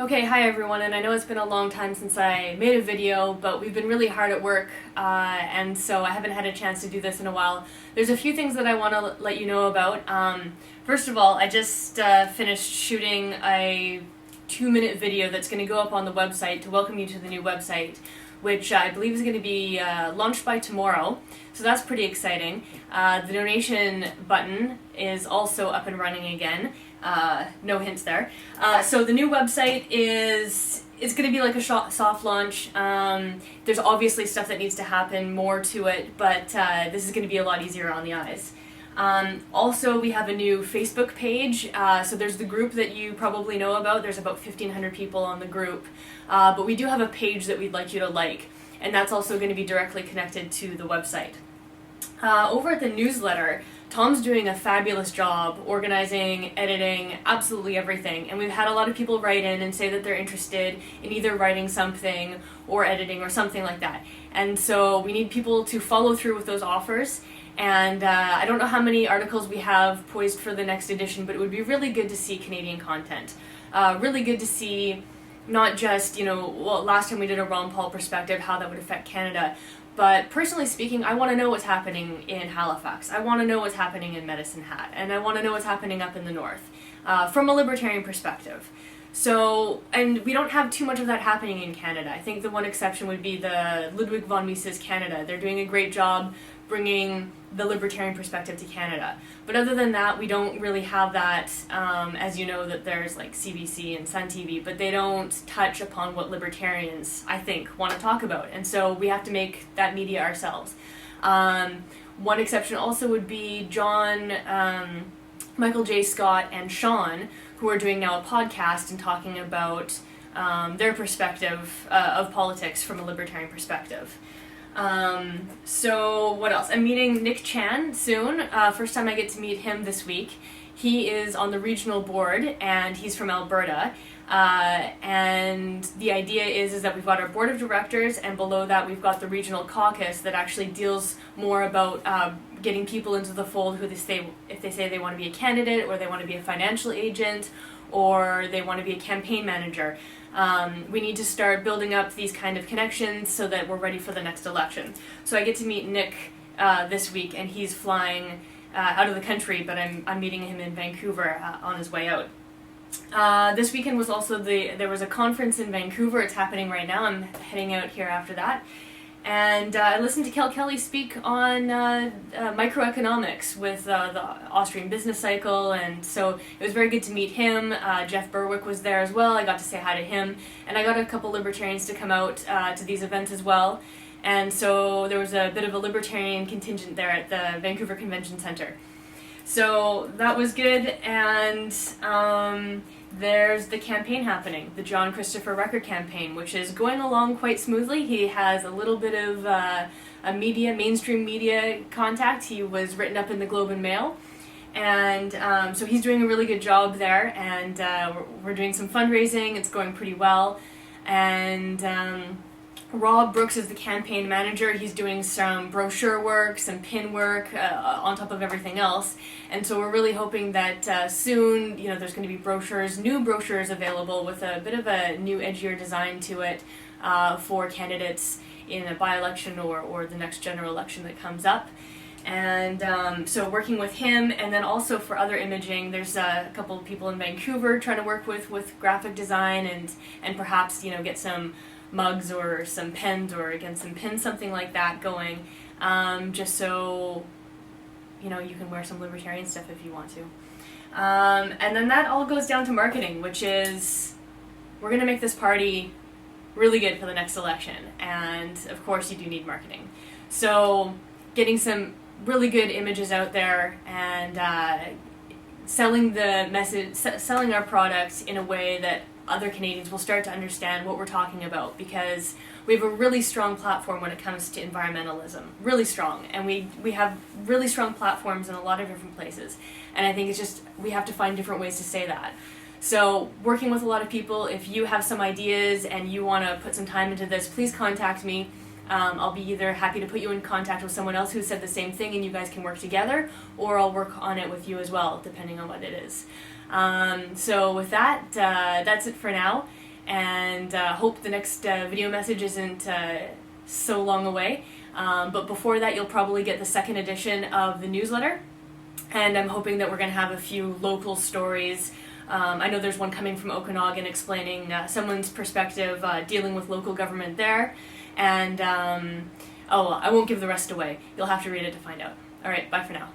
Okay, hi everyone, and I know it's been a long time since I made a video, but we've been really hard at work, and so I haven't had a chance to do this in a while. There's a few things that I want to let you know about. First of all, I just finished shooting a 2-minute video that's going to go up on the website to welcome you to the new website, which I believe is going to be launched by tomorrow, so that's pretty exciting. The donation button is also up and running again. No hints there. So the new website it's going to be like a soft launch. There's obviously stuff that needs to happen more to it, but this is going to be a lot easier on the eyes. Also, we have a new Facebook page. So there's the group that you probably know about. There's about 1,500 people on the group. But we do have a page that we'd like you to like, and that's also going to be directly connected to the website. Over at the newsletter, Tom's doing a fabulous job organizing, editing, absolutely everything, and we've had a lot of people write in and say that they're interested in either writing something or editing or something like that. And so we need people to follow through with those offers, and I don't know how many articles we have poised for the next edition, but it would be really good to see Canadian content. Really good to see not just, last time we did a Ron Paul perspective, how that would affect Canada, but personally speaking, I want to know what's happening in Halifax. I want to know what's happening in Medicine Hat, and I want to know what's happening up in the north, from a libertarian perspective. So, and we don't have too much of that happening in Canada. I think the one exception would be the Ludwig von Mises Canada. They're doing a great job bringing the libertarian perspective to Canada. But other than that, we don't really have that, as you know, that there's like CBC and Sun TV, but they don't touch upon what libertarians, I think, want to talk about. And so we have to make that media ourselves. One exception also would be John, Michael J. Scott, and Chowne, who are doing now a podcast and talking about their perspective of politics from a libertarian perspective. So what else? I'm meeting Nick Chan soon. First time I get to meet him this week. He is on the regional board and he's from Alberta. And the idea is that we've got our board of directors, and below that we've got the regional caucus that actually deals more about getting people into the fold who if they say they want to be a candidate, or they want to be a financial agent, or they want to be a campaign manager. We need to start building up these kind of connections so that we're ready for the next election. So I get to meet Nick this week, and he's flying out of the country, but I'm meeting him in Vancouver on his way out. This weekend was also there was a conference in Vancouver. It's happening right now. I'm heading out here after that. And I listened to Kel Kelly speak on microeconomics with the Austrian business cycle, and so it was very good to meet him. Jeff Berwick was there as well. I got to say hi to him, and I got a couple libertarians to come out to these events as well. And so there was a bit of a libertarian contingent there at the Vancouver Convention Center. So that was good, and there's the campaign happening, the John Christopher Record campaign, which is going along quite smoothly. He has a little bit of a mainstream media contact. He was written up in the Globe and Mail, and so he's doing a really good job there, and we're doing some fundraising. It's going pretty well, and Rob Brooks is the campaign manager. He's doing some brochure work, some pin work, on top of everything else. And so we're really hoping that soon, there's going to be new brochures available with a bit of a new, edgier design to it for candidates in a by-election or the next general election that comes up. And so working with him, and then also for other imaging, there's a couple of people in Vancouver trying to work with graphic design and perhaps, get some mugs or some pens, or again some pins, something like that going, just so you can wear some libertarian stuff if you want to. And then that all goes down to marketing, which is we're going to make this party really good for the next election, and of course you do need marketing. So getting some really good images out there and selling the message, selling our products in a way that other Canadians will start to understand what we're talking about, because we have a really strong platform when it comes to environmentalism, really strong, and we have really strong platforms in a lot of different places, and I think it's just we have to find different ways to say that. So working with a lot of people, if you have some ideas and you want to put some time into this, please contact me. I'll be either happy to put you in contact with someone else who said the same thing and you guys can work together, or I'll work on it with you as well, depending on what it is. So with that, that's it for now. and hope the next video message isn't so long away. But before that, you'll probably get the second edition of the newsletter, and I'm hoping that we're going to have a few local stories. I know there's one coming from Okanagan explaining someone's perspective dealing with local government there, and I won't give the rest away. You'll have to read it to find out. Alright, bye for now.